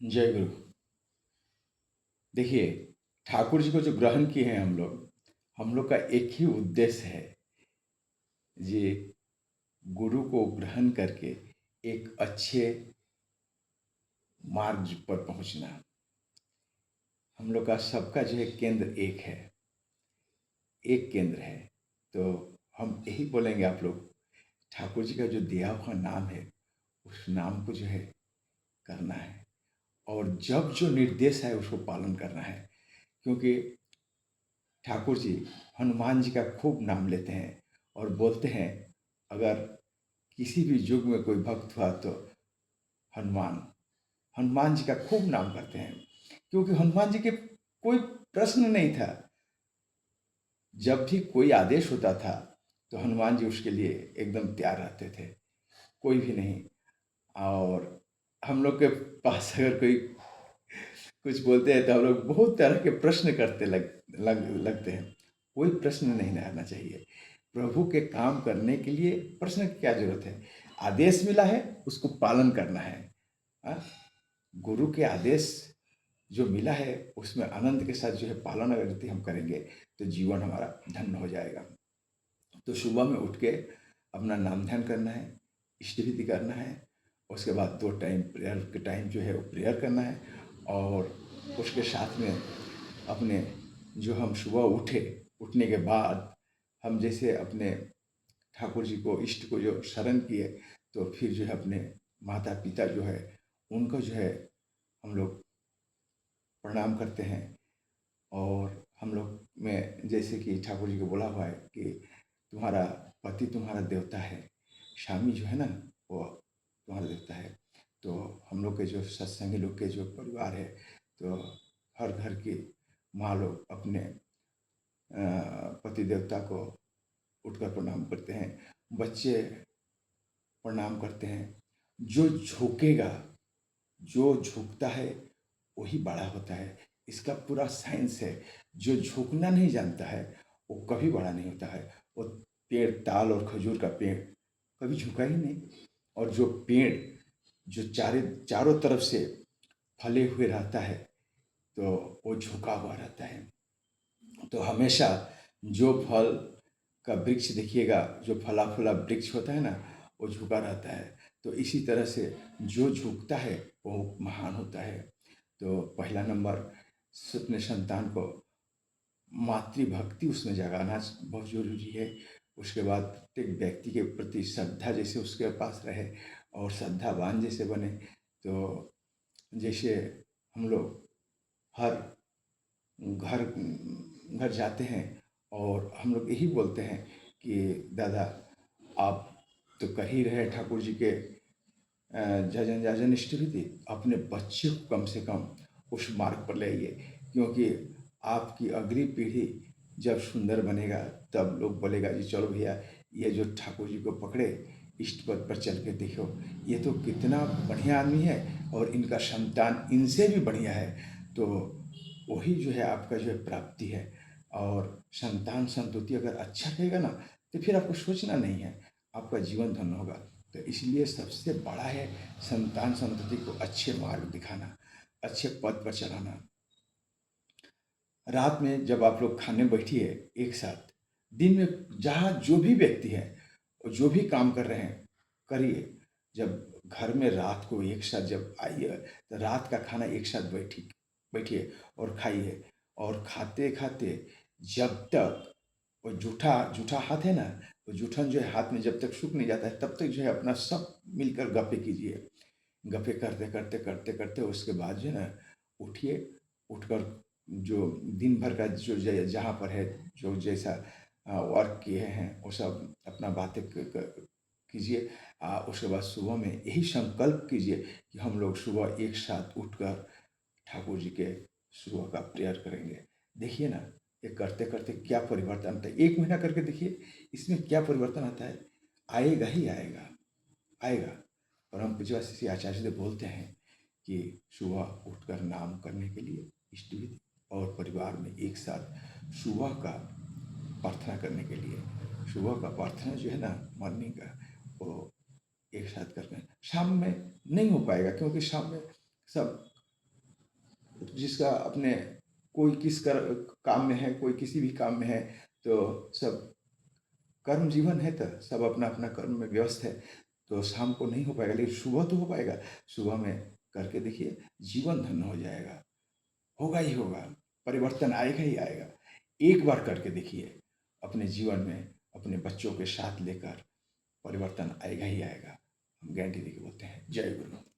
जय गुरु। देखिए, ठाकुर जी को जो ग्रहण किए हैं हम लोग का एक ही उद्देश्य है, ये गुरु को ग्रहण करके एक अच्छे मार्ग पर पहुंचना। हम लोग का सबका जो है केंद्र एक केंद्र है। तो हम यही बोलेंगे आप लोग, ठाकुर जी का जो दिया हुआ नाम है, उस नाम को जो है करना है, और जब जो निर्देश है उसको पालन करना है। क्योंकि ठाकुर जी हनुमान जी का खूब नाम लेते हैं और बोलते हैं, अगर किसी भी युग में कोई भक्त हुआ तो हनुमान हनुमान जी का खूब नाम करते हैं। क्योंकि हनुमान जी के कोई प्रश्न नहीं था। जब भी कोई आदेश होता था तो हनुमान जी उसके लिए एकदम तैयार रहते थे, कोई भी नहीं। और हम लोग के पास अगर कोई कुछ बोलते हैं तो हम लोग बहुत तरह के प्रश्न करते लगते हैं। कोई प्रश्न नहीं रहना चाहिए। प्रभु के काम करने के लिए प्रश्न की क्या जरूरत है? आदेश मिला है, उसको पालन करना है। हाँ? गुरु के आदेश जो मिला है उसमें आनंद के साथ जो है पालन अगर यदि हम करेंगे तो जीवन हमारा धन्य हो जाएगा। तो सुबह में उठ के अपना नाम ध्यान करना है, इष्ट विधि करना है। उसके बाद 2 टाइम प्रेयर के टाइम जो है वो प्रेयर करना है। और उसके साथ में अपने जो हम सुबह उठने के बाद हम जैसे अपने ठाकुर जी को इष्ट को जो शरण किए, तो फिर जो है अपने माता पिता जो है उनको जो है हम लोग प्रणाम करते हैं। और हम लोग में जैसे कि ठाकुर जी को बोला हुआ है कि तुम्हारा पति तुम्हारा देवता है, स्वामी जो है ना वो तुम्हारा देवता है। तो हम लोग के जो सत्संगी लोग के जो परिवार है, तो हर घर की माँ लोग अपने पति देवता को उठकर प्रणाम करते हैं, बच्चे प्रणाम करते हैं। जो झुकेगा, जो झुकता है वही बड़ा होता है। इसका पूरा साइंस है। जो झुकना नहीं जानता है वो कभी बड़ा नहीं होता है। वो पेड़, ताल और खजूर का पेड़ कभी झुका ही नहीं। और जो पेड़ जो चारों तरफ से फले हुए रहता है तो वो झुका हुआ रहता है। तो हमेशा जो फल का वृक्ष देखिएगा, जो फला फूला वृक्ष होता है ना, वो झुका रहता है। तो इसी तरह से जो झुकता है वो महान होता है। तो पहला नंबर, अपने संतान को मातृभक्ति उसमें जगाना बहुत जरूरी है। उसके बाद प्रत्येक व्यक्ति के प्रति श्रद्धा जैसे उसके पास रहे और श्रद्धावान जैसे बने। तो जैसे हम लोग हर घर घर जाते हैं और हम लोग यही बोलते हैं कि दादा आप तो कर ही रहे ठाकुर जी के जजन जाजन इष्ट विधि, अपने बच्चे को कम से कम उस मार्ग पर ले आइए। क्योंकि आपकी अगली पीढ़ी जब सुंदर बनेगा तब लोग बोलेगा जी चलो भैया, ये जो ठाकुर जी को पकड़े इष्ट पद पर चल के देखो, ये तो कितना बढ़िया आदमी है और इनका संतान इनसे भी बढ़िया है। तो वही जो है आपका जो है प्राप्ति है। और संतान संतति अगर अच्छा रहेगा ना तो फिर आपको सोचना नहीं है, आपका जीवन धन्य होगा। तो इसलिए सबसे बड़ा है संतान संतति को अच्छे मार्ग दिखाना, अच्छे पद पर चलाना। रात में जब आप लोग खाने बैठिए एक साथ, दिन में जहाँ जो भी व्यक्ति है और जो भी काम कर रहे हैं करिए। जब घर में रात को एक साथ जब आइए तो रात का खाना एक साथ बैठिए और खाइए। और खाते खाते जब तक वो जूठा जूठा हाथ है ना, वो जूठन जो है हाथ में जब तक सूख नहीं जाता है तब तक जो है अपना सब मिलकर गप्पे कीजिए। गप्पे करते करते करते करते उसके बाद जो है ना उठिए। उठकर जो दिन भर का जो जहाँ पर है जो जैसा वर्क किए हैं वो सब अपना बातें कीजिए। उसके बाद सुबह में यही संकल्प कीजिए कि हम लोग सुबह एक साथ उठकर ठाकुर जी के सुबह का प्रेयर करेंगे। देखिए ना, ये करते करते क्या परिवर्तन आता है। 1 महीना करके देखिए, इसमें क्या परिवर्तन आता है। आएगा ही आएगा, आएगा। परम पूज्य श्री आचार्य जी बोलते हैं कि सुबह उठकर नाम करने के लिए इष्ट विधि और परिवार में एक साथ सुबह का प्रार्थना करने के लिए, सुबह का प्रार्थना जो है ना मॉर्निंग का, वो एक साथ करते हैं। शाम में नहीं हो पाएगा क्योंकि शाम में सब जिसका अपने कोई किस काम में है, कोई किसी भी काम में है, तो सब कर्म जीवन है, तो सब अपना अपना कर्म में व्यस्त है। तो शाम को नहीं हो पाएगा, लेकिन सुबह तो हो पाएगा। सुबह में करके देखिए, जीवन धन्य हो जाएगा, होगा ही होगा, परिवर्तन आएगा ही आएगा। एक बार करके देखिए, अपने जीवन में अपने बच्चों के साथ लेकर परिवर्तन आएगा ही आएगा। हम गारंटी देके बोलते हैं। जय गुरु।